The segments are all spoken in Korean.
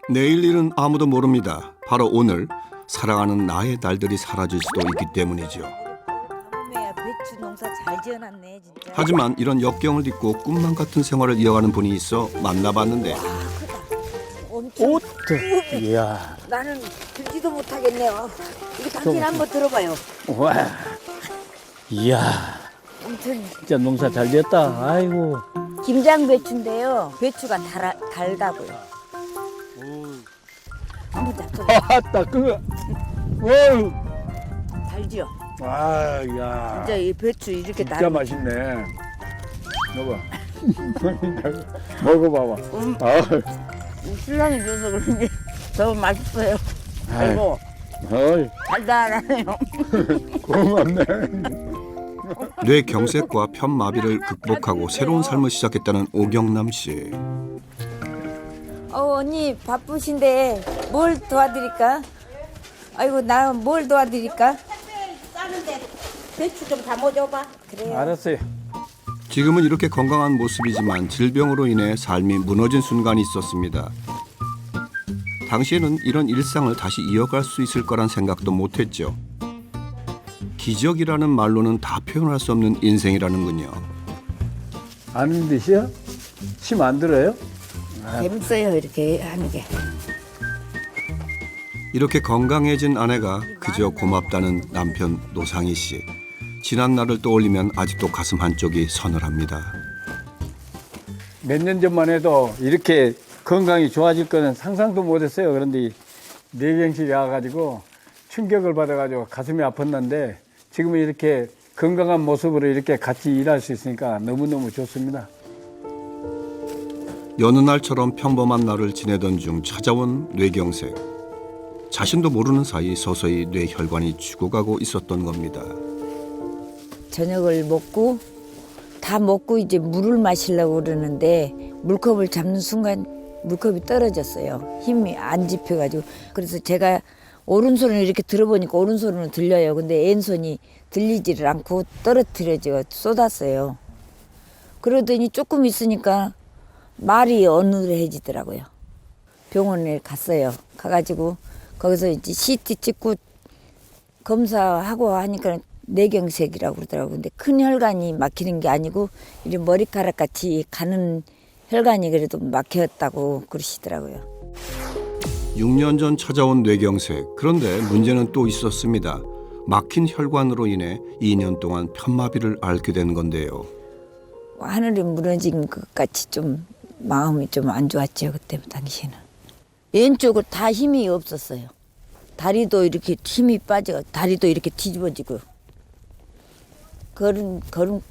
내일 일은 아무도 모릅니다. 바로 오늘 사랑하는 나의 날들이 사라질 수도 있기 때문이죠. 어머야 배추 농사 잘 지어놨네 진짜. 하지만 이런 역경을 딛고 꿈만 같은 생활을 이어가는 분이 있어 만나봤는데 엄청 옷도 이야 나는 들지도 못하겠네요. 이거 당신 한번 들어봐요. 와 이야 엄청 진짜 농사 잘 됐다. 아이고 김장 배추인데요. 배추가 달다고요. 한번 잡숴봐. 아따 그거 어우 달지요. 아야 진짜 이 배추 이렇게 진짜 달. 맛있네. 먹어 먹어봐봐. 아 신랑이 줘서 그런지 더 맛있어요. 그리고 어이 달달하네요. 고맙네. 뇌경색과 편마비를 극복하고 새로운 삶을 시작했다는 오경남 씨. 언니 바쁘신데 뭘 도와드릴까? 아이고 나 뭘 도와드릴까? 싸는데 배추 좀 담아줘봐. 그래요. 알았어요. 지금은 이렇게 건강한 모습이지만 질병으로 인해 삶이 무너진 순간이 있었습니다. 당시에는 이런 일상을 다시 이어갈 수 있을 거란 생각도 못했죠. 기적이라는 말로는 다 표현할 수 없는 인생이라는군요. 아는 듯이요? 침 안 들어요? 재밌어요 이렇게 하는 게. 이렇게 건강해진 아내가 그저 고맙다는 남편 노상희 씨. 지난 날을 떠올리면 아직도 가슴 한쪽이 서늘합니다. 몇 년 전만 해도 이렇게 건강이 좋아질 거는 상상도 못했어요. 그런데 뇌경색이 와가지고 충격을 받아가지고 가슴이 아팠는데 지금은 이렇게 건강한 모습으로 이렇게 같이 일할 수 있으니까 너무너무 좋습니다. 여느 날처럼 평범한 날을 지내던 중 찾아온 뇌경색. 자신도 모르는 사이 서서히 뇌혈관이 죽어가고 있었던 겁니다. 저녁을 먹고 다 먹고 이제 물을 마시려고 그러는데 물컵을 잡는 순간 물컵이 떨어졌어요. 힘이 안 집혀가지고. 그래서 제가 오른손을 이렇게 들어보니까 오른손으로 들려요. 근데 왼손이 들리지를 않고 떨어뜨려져 쏟았어요. 그러더니 조금 있으니까 말이 어눌해지더라고요. 병원에 갔어요. 가가지고 거기서 이제 CT 찍고 검사하고 하니까 뇌경색이라고 그러더라고요. 근데 큰 혈관이 막히는 게 아니고 이런 머리카락 같이 가는 혈관이 그래도 막혔다고 그러시더라고요. 6년 전 찾아온 뇌경색. 그런데 문제는 또 있었습니다. 막힌 혈관으로 인해 2년 동안 편마비를 앓게 된 건데요. 하늘이 무너진 것 같이 좀 마음이 좀 안 좋았죠. 그때 당시에는. 왼쪽은 다 힘이 없었어요. 다리도 이렇게 힘이 빠져 다리도 이렇게 뒤집어지고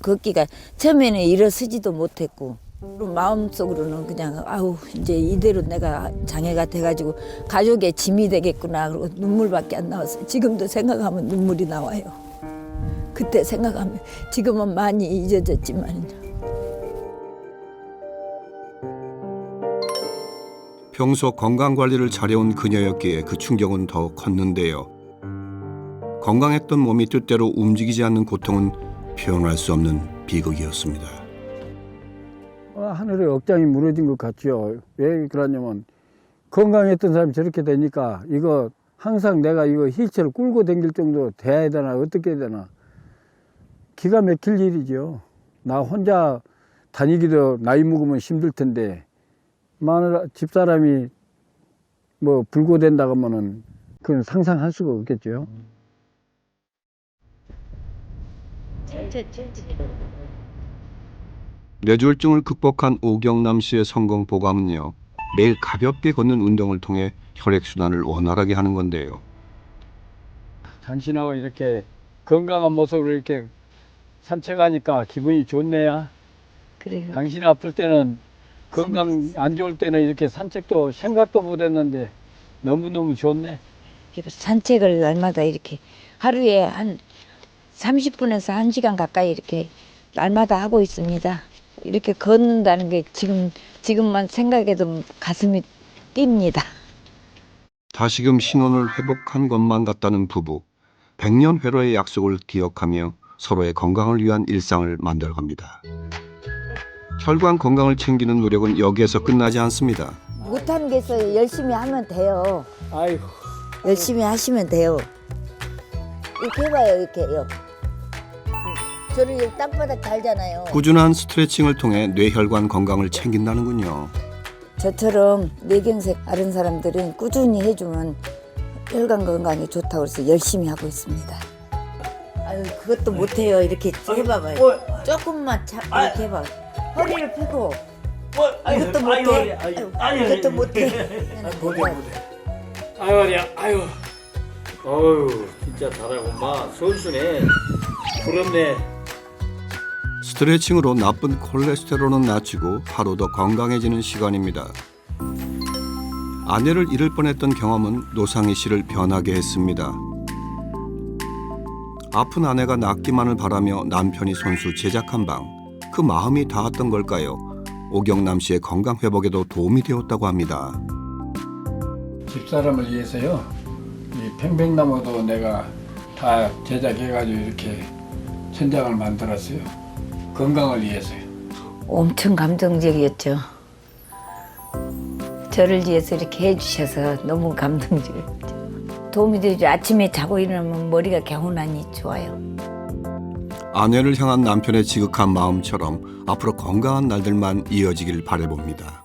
걷기가 처음에는 일어서지도 못했고 마음속으로는 그냥 아우 이제 이대로 내가 장애가 돼가지고 가족의 짐이 되겠구나 그러고 눈물밖에 안 나왔어요. 지금도 생각하면 눈물이 나와요. 그때 생각하면 지금은 많이 잊어졌지만 평소 건강관리를 잘해온 그녀였기에 그 충격은 더 컸는데요. 건강했던 몸이 뜻대로 움직이지 않는 고통은 표현할 수 없는 비극이었습니다. 하늘에 억장이 무너진 것 같죠. 왜 그러냐면 건강했던 사람이 저렇게 되니까 이거 항상 내가 이거 휠체어를 끌고 다닐 정도로 돼야 되나 어떻게 해야 되나 기가 막힐 일이죠. 나 혼자 다니기도 나이 먹으면 힘들 텐데 만일 집사람이 뭐 불구된다고 하면은 그건 상상할 수가 없겠죠. 뇌졸중을 극복한 오경남 씨의 성공 보감은요. 매일 가볍게 걷는 운동을 통해 혈액순환을 원활하게 하는 건데요. 당신하고 이렇게 건강한 모습으로 이렇게 산책하니까 기분이 좋네요. 그래요. 당신 아플 때는 건강 안 좋을 때는 이렇게 산책도 생각도 못 했는데 너무너무 좋네. 산책을 날마다 이렇게 하루에 한 30분에서 1시간 가까이 이렇게 날마다 하고 있습니다. 이렇게 걷는다는 게 지금만 생각해도 가슴이 뜁니다. 다시금 신혼을 회복한 것만 같다는 부부. 100년 회로의 약속을 기억하며 서로의 건강을 위한 일상을 만들어갑니다. 혈관 건강을 챙기는 노력은 여기에서 끝나지 않습니다. 못하는 게 있어요. 열심히 하면 돼요. 아이고. 열심히 하시면 돼요. 이렇게 해봐요, 이렇게요. 저는 여기 땅바닥 달잖아요. 꾸준한 스트레칭을 통해 뇌혈관 건강을 챙긴다는군요. 저처럼 뇌경색 앓은 사람들은 꾸준히 해주면 혈관 건강에 좋다고 해서 열심히 하고 있습니다. 아유, 그것도 못해요. 이렇게 해봐봐요. 조금만 이렇게 해봐. 허리를 펴고. 이것도 못해. 이것도 못해. 아유 허리야 아유 어휴 진짜 잘하구만 선수네 부럽네. 스트레칭으로 나쁜 콜레스테롤은 낮추고 하루 더 건강해지는 시간입니다. 아내를 잃을 뻔했던 경험은 노상희 씨를 변하게 했습니다. 아픈 아내가 낫기만을 바라며 남편이 손수 제작한 방, 그 마음이 닿았던 걸까요? 오경남 씨의 건강 회복에도 도움이 되었다고 합니다. 집사람을 위해서요. 이 평백나무도 내가 다 제작해가지고 이렇게 천장을 만들었어요. 건강을 위해서요. 엄청 감동적이었죠. 저를 위해서 이렇게 해주셔서 너무 감동적이었죠. 도움이 되죠. 아침에 자고 일어나면 머리가 개운하니 좋아요. 아내를 향한 남편의 지극한 마음처럼 앞으로 건강한 날들만 이어지길 바라봅니다.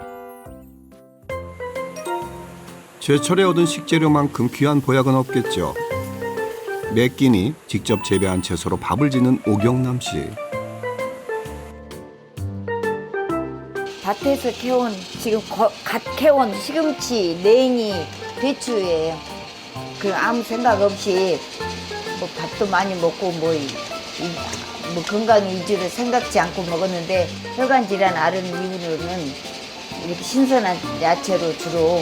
제철에 얻은 식재료만큼 귀한 보약은 없겠죠. 매 끼니 직접 재배한 채소로 밥을 짓는 오경남 씨. 밭에서 캐온 지금 갓 캐온 시금치, 냉이, 배추예요. 그 아무 생각 없이 뭐 밥도 많이 먹고 뭐 건강 위주로 생각지 않고 먹었는데 혈관 질환 앓은 이후로는 이렇게 신선한 야채로 주로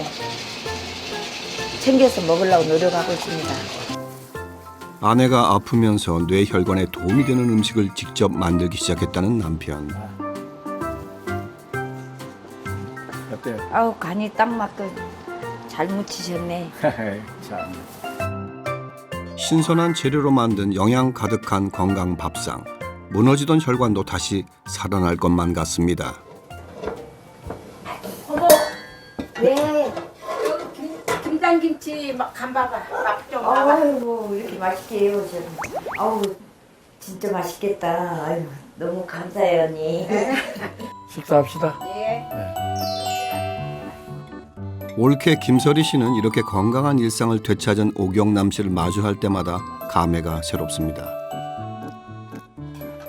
챙겨서 먹으려고 노력하고 있습니다. 아내가 아프면서 뇌혈관에 도움이 되는 음식을 직접 만들기 시작했다는 남편. 어때요? 아우 간이 딱 맞고 잘 무치셨네. 참. 신선한 재료로 만든 영양 가득한 건강 밥상. 무너지던 혈관도 다시 살아날 것만 같습니다. 네. 김장김치 막 간봐봐 밥좀 봐봐. 아이고 이렇게 맛있게 해오셔. 아우 진짜 맛있겠다. 아유 너무 감사해요 언니. 식사합시다. 올케 김설희 씨는 이렇게 건강한 일상을 되찾은 오경남 씨를 마주할 때마다 감회가 새롭습니다.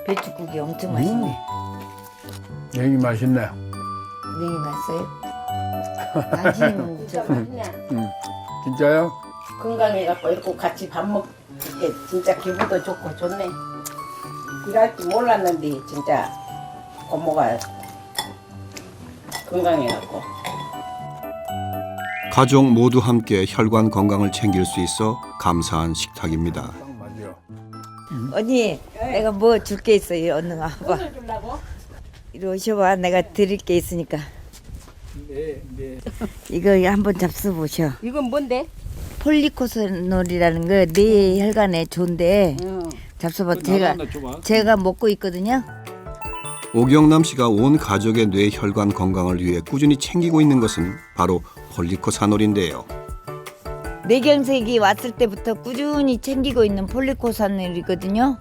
배추국이 엄청 맛있네. 여기 맛있네요. 냉이 맛있어요? 당신은 저 진짜요? 건강해갖고 이렇게 같이 밥 먹게 진짜 기분도 좋고 좋네. 일할 줄 몰랐는데 진짜 고모가 건강해갖고. 가족 모두 함께 혈관 건강을 챙길 수 있어 감사한 식탁입니다. 맞아요. 언니 내가 뭐 줄 게 있어요. 얼른 와봐. 이리 오셔봐. 내가 드릴 게 있으니까. 네, 네. 이거 한번 잡숴보셔. 이건 뭔데? 폴리코사놀이라는 거 뇌 혈관에 좋은데 잡숴봐. 제가 먹고 있거든요. 오경남 씨가 온 가족의 뇌혈관 건강을 위해 꾸준히 챙기고 있는 것은 바로 폴리코사놀인데요. 뇌경색이 왔을 때부터 꾸준히 챙기고 있는 폴리코사놀이거든요.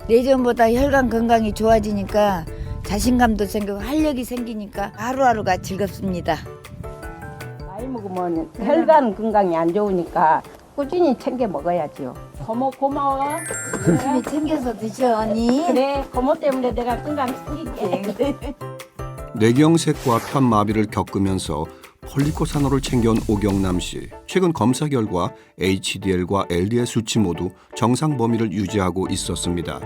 예전보다 혈관 건강이 좋아지니까 자신감도 생기고 활력이 생기니까 하루하루가 즐겁습니다. 나이 먹으면 혈관 건강이 안 좋으니까 꾸준히 챙겨 먹어야지요. 고모 고마워. 열심히 챙겨서 드셔 언니. 그래 고모 때문에 내가 건강 챙길게. 뇌경색과 편마비를 겪으면서 폴리코사놀을 챙겨온 오경남 씨. 최근 검사 결과 HDL과 LDL 수치 모두 정상 범위를 유지하고 있었습니다.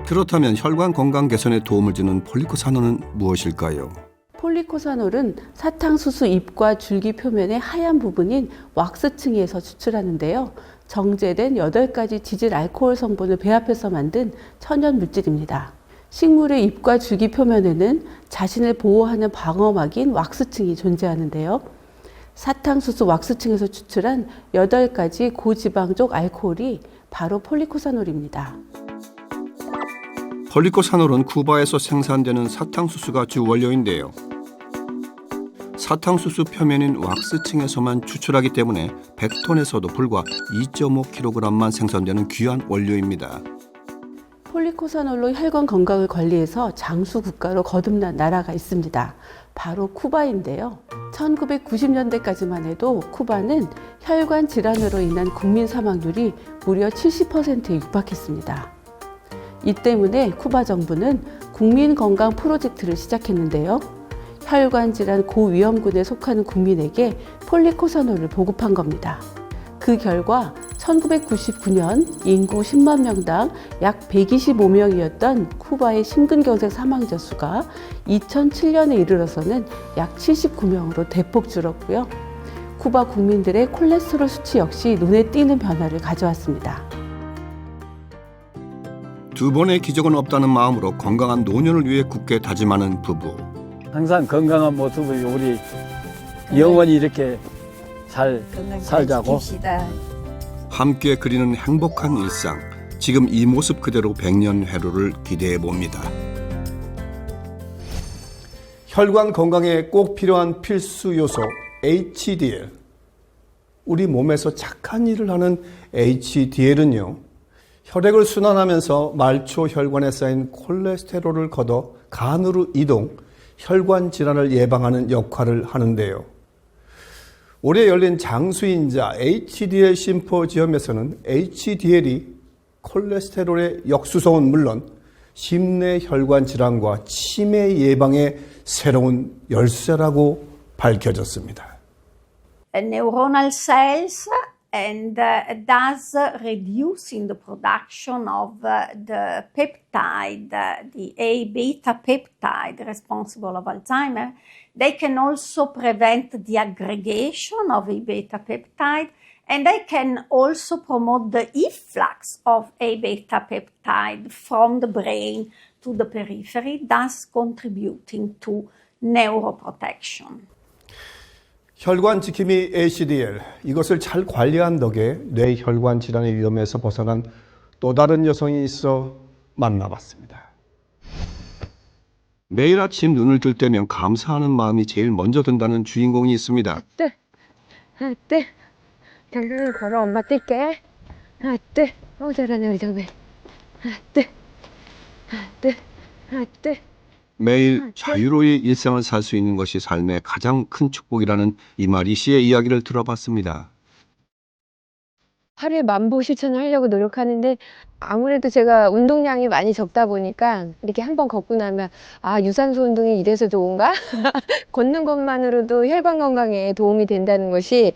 그렇다면 혈관 건강 개선에 도움을 주는 폴리코사놀은 무엇일까요? 폴리코사놀은 사탕수수 잎과 줄기 표면의 하얀 부분인 왁스층에서 추출하는데요. 정제된 8가지 지질 알코올 성분을 배합해서 만든 천연 물질입니다. 식물의 잎과 줄기 표면에는 자신을 보호하는 방어막인 왁스층이 존재하는데요. 사탕수수 왁스층에서 추출한 8가지 고지방족 알코올이 바로 폴리코사놀입니다. 폴리코사놀은 쿠바에서 생산되는 사탕수수가 주 원료인데요. 사탕수수 표면인 왁스층에서만 추출하기 때문에 100톤에서도 불과 2.5kg만 생산되는 귀한 원료입니다. 폴리코사놀로 혈관 건강을 관리해서 장수 국가로 거듭난 나라가 있습니다. 바로 쿠바인데요. 1990년대까지만 해도 쿠바는 혈관 질환으로 인한 국민 사망률이 무려 70%에 육박했습니다. 이 때문에 쿠바 정부는 국민 건강 프로젝트를 시작했는데요. 혈관 질환 고위험군에 속하는 국민에게 폴리코사놀을 보급한 겁니다. 그 결과 1999년 인구 10만 명당 약 125명이었던 쿠바의 심근경색 사망자 수가 2007년에 이르러서는 약 79명으로 대폭 줄었고요. 쿠바 국민들의 콜레스테롤 수치 역시 눈에 띄는 변화를 가져왔습니다. 두 번의 기적은 없다는 마음으로 건강한 노년을 위해 굳게 다짐하는 부부. 항상 건강한 모습을 우리 영원히 이렇게 잘 살자고. 함께 그리는 행복한 일상. 지금 이 모습 그대로 100년 회로를 기대해 봅니다. 혈관 건강에 꼭 필요한 필수 요소 HDL. 우리 몸에서 착한 일을 하는 HDL은요. 혈액을 순환하면서 말초 혈관에 쌓인 콜레스테롤을 걷어 간으로 이동, 혈관 질환을 예방하는 역할을 하는데요. 올해 열린 장수인자 HDL 심포지엄에서는 HDL이 콜레스테롤의 역수성은 물론 심내 혈관 질환과 치매 예방의 새로운 열쇠라고 밝혀졌습니다. Neuronal cells and thus reducing the production of the peptide, the A-beta peptide responsible of Alzheimer. They can also prevent the aggregation of A-beta peptide, and they can also promote the efflux of A-beta peptide from the brain to the periphery, thus contributing to neuroprotection. 혈관 지킴이 HDL, 이것을 잘 관리한 덕에 뇌혈관 질환의 위험에서 벗어난 또 다른 여성이 있어 만나봤습니다. 매일 아침 눈을 뜰 때면 감사하는 마음이 제일 먼저 든다는 주인공이 있습니다. 네. 당장 걸어 엄마 뛸게. 네. 잘하네 우리 정배. 네. 매일 자유로이 일상을 살 수 있는 것이 삶의 가장 큰 축복이라는 이마리 씨의 이야기를 들어봤습니다. 하루에 10,000보 실천하려고 노력하는데 아무래도 제가 운동량이 많이 적다 보니까 이렇게 한번 걷고 나면 유산소 운동이 이래서 좋은가? 걷는 것만으로도 혈관 건강에 도움이 된다는 것이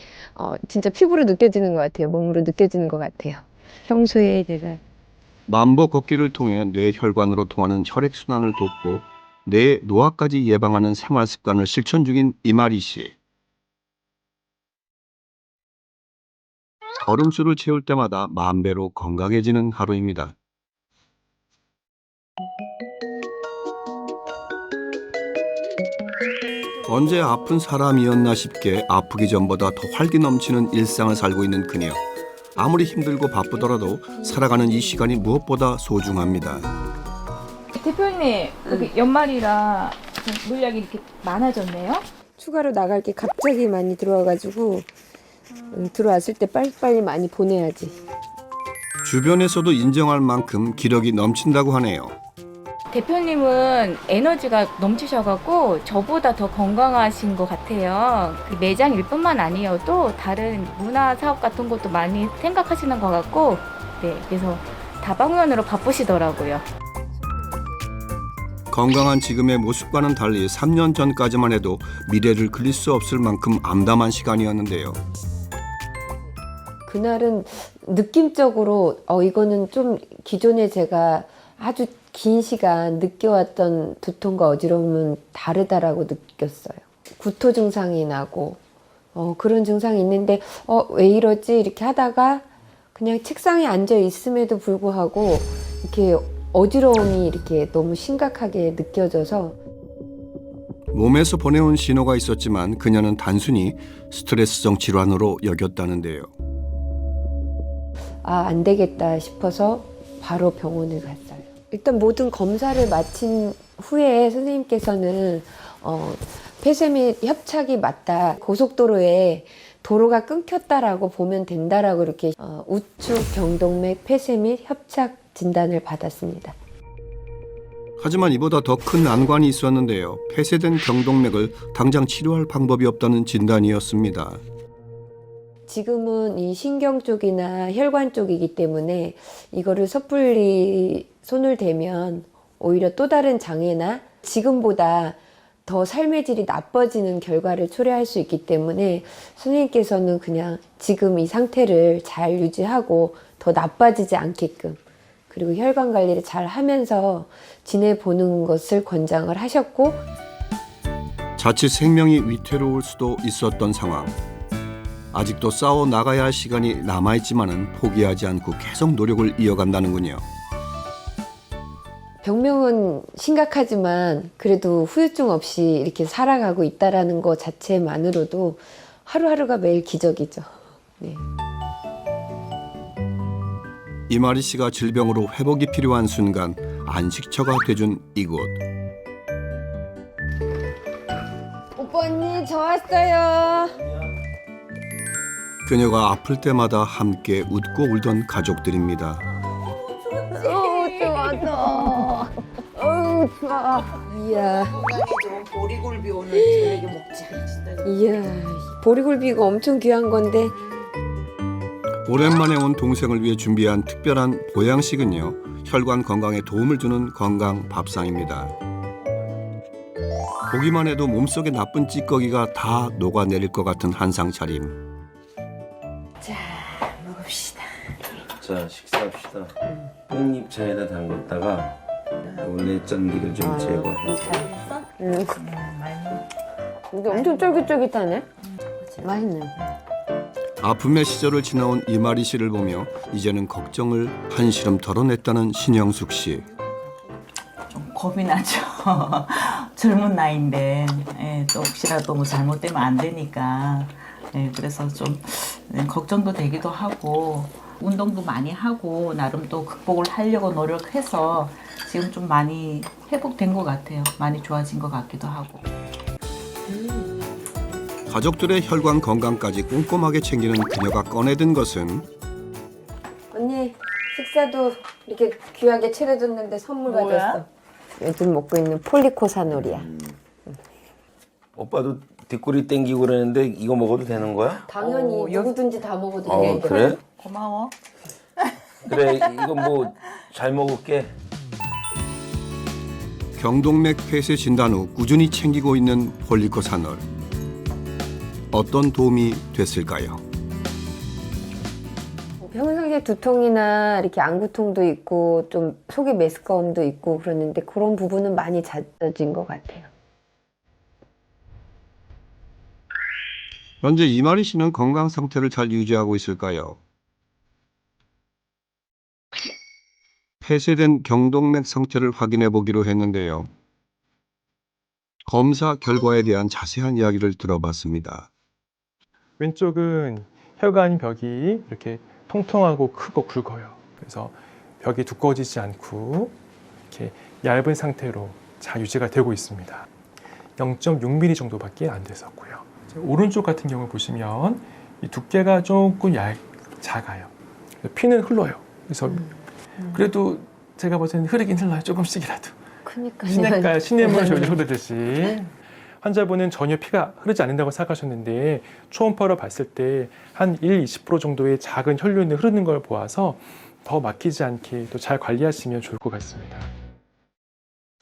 진짜 피부로 느껴지는 것 같아요. 몸으로 느껴지는 것 같아요. 평소에 제가 만보 걷기를 통해 뇌혈관으로 통하는 혈액순환을 돕고 뇌 노화까지 예방하는 생활 습관을 실천 중인 이마리 씨. 걸음수를 채울 때마다 만배로 건강해지는 하루입니다. 언제 아픈 사람이었나 싶게 아프기 전보다 더 활기 넘치는 일상을 살고 있는 그녀. 아무리 힘들고 바쁘더라도 살아가는 이 시간이 무엇보다 소중합니다. 대표님, 여기 연말이라 물약이 이렇게 많아졌네요? 추가로 나갈 게 갑자기 많이 들어와가지고 들어왔을 때 빨리빨리 많이 보내야지. 주변에서도 인정할 만큼 기력이 넘친다고 하네요. 대표님은 에너지가 넘치셔갖고 저보다 더 건강하신 것 같아요. 그 매장 일뿐만 아니어도 다른 문화 사업 같은 것도 많이 생각하시는 것 같고, 네, 그래서 다방면으로 바쁘시더라고요. 건강한 지금의 모습과는 달리 3년 전까지만 해도 미래를 그릴 수 없을 만큼 암담한 시간이었는데요. 그날은 느낌적으로 이거는 좀 기존에 제가 아주 긴 시간 느껴왔던 두통과 어지러움은 다르다라고 느꼈어요. 구토 증상이 나고 그런 증상이 있는데 왜 이러지 이렇게 하다가 그냥 책상에 앉아 있음에도 불구하고 이렇게 어지러움이 이렇게 너무 심각하게 느껴져서 몸에서 보내온 신호가 있었지만 그녀는 단순히 스트레스성 질환으로 여겼다는데요. 안 되겠다 싶어서 바로 병원을 갔어요. 일단 모든 검사를 마친 후에 선생님께서는 폐쇄 및 협착이 맞다. 고속도로에 도로가 끊겼다라고 보면 된다라고 이렇게 우측 경동맥 폐쇄 및 협착 진단을 받았습니다. 하지만 이보다 더 큰 난관이 있었는데요. 폐쇄된 경동맥을 당장 치료할 방법이 없다는 진단이었습니다. 지금은 이 신경 쪽이나 혈관 쪽이기 때문에 이거를 섣불리 손을 대면 오히려 또 다른 장애나 지금보다 더 삶의 질이 나빠지는 결과를 초래할 수 있기 때문에 선생님께서는 그냥 지금 이 상태를 잘 유지하고 더 나빠지지 않게끔 그리고 혈관 관리를 잘 하면서 지내보는 것을 권장을 하셨고, 자칫 생명이 위태로울 수도 있었던 상황. 아직도 싸워 나가야 할 시간이 남아있지만은 포기하지 않고 계속 노력을 이어간다는군요. 병명은 심각하지만 그래도 후유증 없이 이렇게 살아가고 있다라는 것 자체만으로도 하루하루가 매일 기적이죠. 네. 이마리 씨가 질병으로 회복이 필요한 순간 안식처가 돼준 이곳. 오빠 언니 저 왔어요. 그녀가 아플 때마다 함께 웃고 울던 가족들입니다. 좋아. 좋아. 이야. 건강에 좋은 보리굴비 오늘 저녁에 먹자. 이야. 보리굴비가 엄청 귀한 건데. 오랜만에 온 동생을 위해 준비한 특별한 보양식은요. 혈관 건강에 도움을 주는 건강 밥상입니다. 보기만 해도 몸속에 나쁜 찌꺼기가 다 녹아내릴 것 같은 한상 차림. 자, 먹읍시다. 자, 식사합시다. 깻잎 차에다 담갔다가 원래 짠기를 좀 제거해. 근데 엄청 쫄깃쫄깃하네. 맛있네. 아픔의 시절을 지나온 이마리 씨를 보며 이제는 걱정을 한시름 덜어냈다는 신영숙 씨. 좀 겁이 나죠. 젊은 나이인데 또 혹시라도 뭐 잘못되면 안 되니까 그래서 좀 걱정도 되기도 하고 운동도 많이 하고 나름 또 극복을 하려고 노력해서 지금 좀 많이 회복된 것 같아요. 많이 좋아진 것 같기도 하고. 가족들의 혈관 건강까지 꼼꼼하게 챙기는 그녀가 꺼내든 것은 언니 식사도 이렇게 귀하게 차려줬는데 선물 가졌어. 요즘 먹고 있는 폴리코사놀이야. 오빠도 뒷골이 땡기고 그러는데 이거 먹어도 되는 거야? 당연히 누구든지 다 먹어도 돼. 그래? 고마워. 그래, 이거 뭐 잘 먹을게. 경동맥 폐쇄 진단 후 꾸준히 챙기고 있는 폴리코사놀. 어떤 도움이 됐을까요? 평상시에 두통이나 이렇게 안구통도 있고 좀 속에 메스꺼움도 있고 그러는데 그런 부분은 많이 잦아진 것 같아요. 현재 이마리 씨는 건강 상태를 잘 유지하고 있을까요? 폐쇄된 경동맥 상태를 확인해 보기로 했는데요. 검사 결과에 대한 자세한 이야기를 들어봤습니다. 왼쪽은 혈관 벽이 이렇게 통통하고 크고 굵어요. 그래서 벽이 두꺼워지지 않고 이렇게 얇은 상태로 잘 유지가 되고 있습니다. 0.6mm 정도밖에 안 됐었고요. 오른쪽 같은 경우 보시면 이 두께가 조금 작아요. 피는 흘러요. 그래서 그래도 제가 볼 때는 흐르긴 흘러요. 조금씩이라도. 그러니까요. 시냇물 저절로 흐르듯이. 환자분은 전혀 피가 흐르지 않는다고 생각하셨는데 초음파로 봤을 때 한 1-20% 정도의 작은 혈륜이 흐르는 걸 보아서 더 막히지 않게 또 잘 관리하시면 좋을 것 같습니다.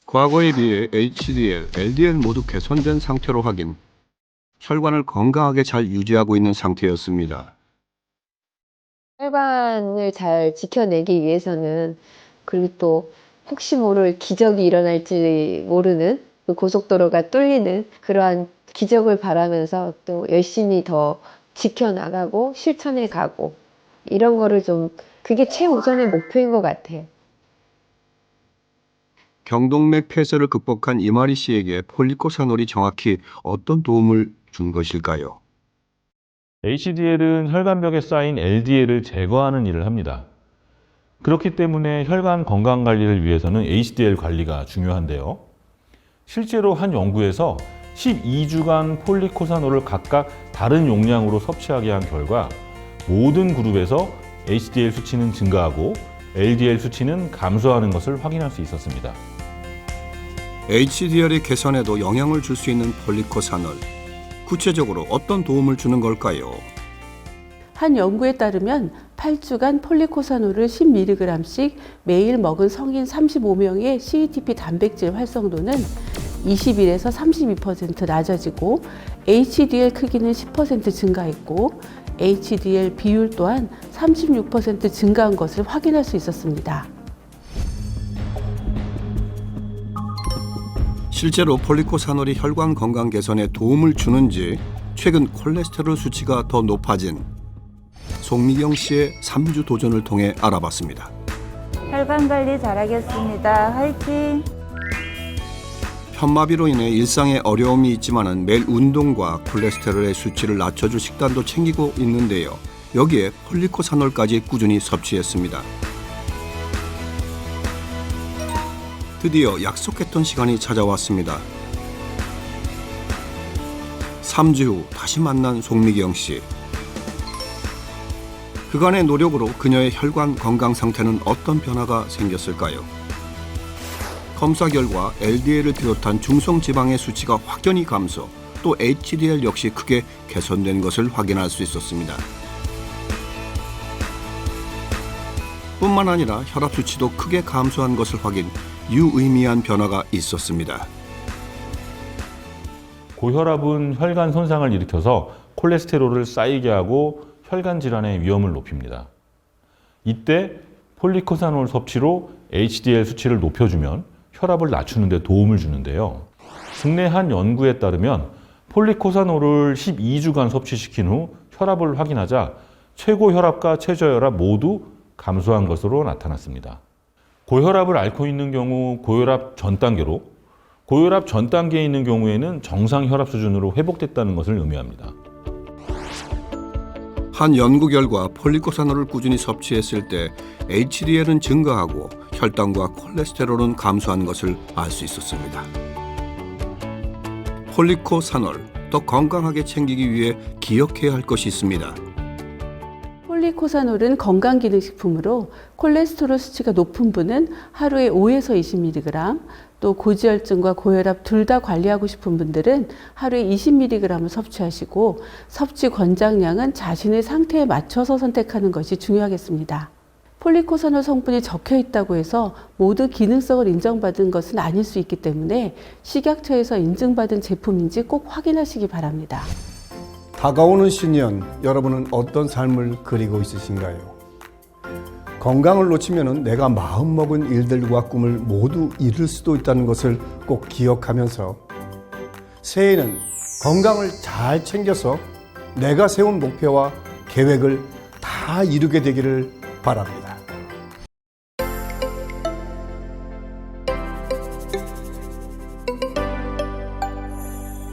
과거에 비해 HDL, LDL 모두 개선된 상태로 확인. 혈관을 건강하게 잘 유지하고 있는 상태였습니다. 혈관을 잘 지켜내기 위해서는 그리고 또 혹시 모를 기적이 일어날지 모르는 그 고속도로가 뚫리는 그러한 기적을 바라면서 또 열심히 더 지켜나가고 실천해 가고 이런 거를 좀 그게 최우선의 목표인 것 같아요. 경동맥 폐쇄를 극복한 이마리 씨에게 폴리코사놀이 정확히 어떤 도움을 준 것일까요? HDL은 혈관벽에 쌓인 LDL을 제거하는 일을 합니다. 그렇기 때문에 혈관 건강 관리를 위해서는 HDL 관리가 중요한데요. 실제로 한 연구에서 12주간 폴리코사놀을 각각 다른 용량으로 섭취하게 한 결과 모든 그룹에서 HDL 수치는 증가하고 LDL 수치는 감소하는 것을 확인할 수 있었습니다. HDL의 개선에도 영향을 줄 수 있는 폴리코사놀. 구체적으로 어떤 도움을 주는 걸까요? 한 연구에 따르면 8주간 폴리코사놀을 10mg씩 매일 먹은 성인 35명의 CETP 단백질 활성도는 21에서 32% 낮아지고 HDL 크기는 10% 증가했고 HDL 비율 또한 36% 증가한 것을 확인할 수 있었습니다. 실제로 폴리코사놀이 혈관 건강 개선에 도움을 주는지 최근 콜레스테롤 수치가 더 높아진 송미경 씨의 3주 도전을 통해 알아봤습니다. 혈관 관리 잘하겠습니다. 화이팅! 편마비로 인해 일상에 어려움이 있지만은 매일 운동과 콜레스테롤의 수치를 낮춰줄 식단도 챙기고 있는데요. 여기에 폴리코사놀까지 꾸준히 섭취했습니다. 드디어 약속했던 시간이 찾아왔습니다. 3주 후 다시 만난 송미경 씨. 그간의 노력으로 그녀의 혈관 건강 상태는 어떤 변화가 생겼을까요? 검사 결과 LDL을 비롯한 중성지방의 수치가 확연히 감소, 또 HDL 역시 크게 개선된 것을 확인할 수 있었습니다. 뿐만 아니라 혈압 수치도 크게 감소한 것을 확인, 유의미한 변화가 있었습니다. 고혈압은 혈관 손상을 일으켜서 콜레스테롤을 쌓이게 하고 혈관 질환의 위험을 높입니다. 이때 폴리코사놀 섭취로 HDL 수치를 높여주면 혈압을 낮추는 데 도움을 주는데요. 국내 한 연구에 따르면 폴리코사놀을 12주간 섭취시킨 후 혈압을 확인하자 최고 혈압과 최저혈압 모두 감소한 것으로 나타났습니다. 고혈압을 앓고 있는 경우 고혈압 전 단계로, 고혈압 전 단계에 있는 경우에는 정상 혈압 수준으로 회복됐다는 것을 의미합니다. 한 연구 결과 폴리코사놀을 꾸준히 섭취했을 때 HDL은 증가하고 혈당과 콜레스테롤은 감소한 것을 알 수 있었습니다. 폴리코사놀, 더 건강하게 챙기기 위해 기억해야 할 것이 있습니다. 폴리코사놀은 건강기능식품으로 콜레스테롤 수치가 높은 분은 하루에 5에서 20mg, 또 고지혈증과 고혈압 둘 다 관리하고 싶은 분들은 하루에 20mg을 섭취하시고 섭취 권장량은 자신의 상태에 맞춰서 선택하는 것이 중요하겠습니다. 폴리코사놀 성분이 적혀 있다고 해서 모두 기능성을 인정받은 것은 아닐 수 있기 때문에 식약처에서 인증받은 제품인지 꼭 확인하시기 바랍니다. 다가오는 신년, 여러분은 어떤 삶을 그리고 있으신가요? 건강을 놓치면 내가 마음먹은 일들과 꿈을 모두 잃을 수도 있다는 것을 꼭 기억하면서 새해에는 건강을 잘 챙겨서 내가 세운 목표와 계획을 다 이루게 되기를 바랍니다.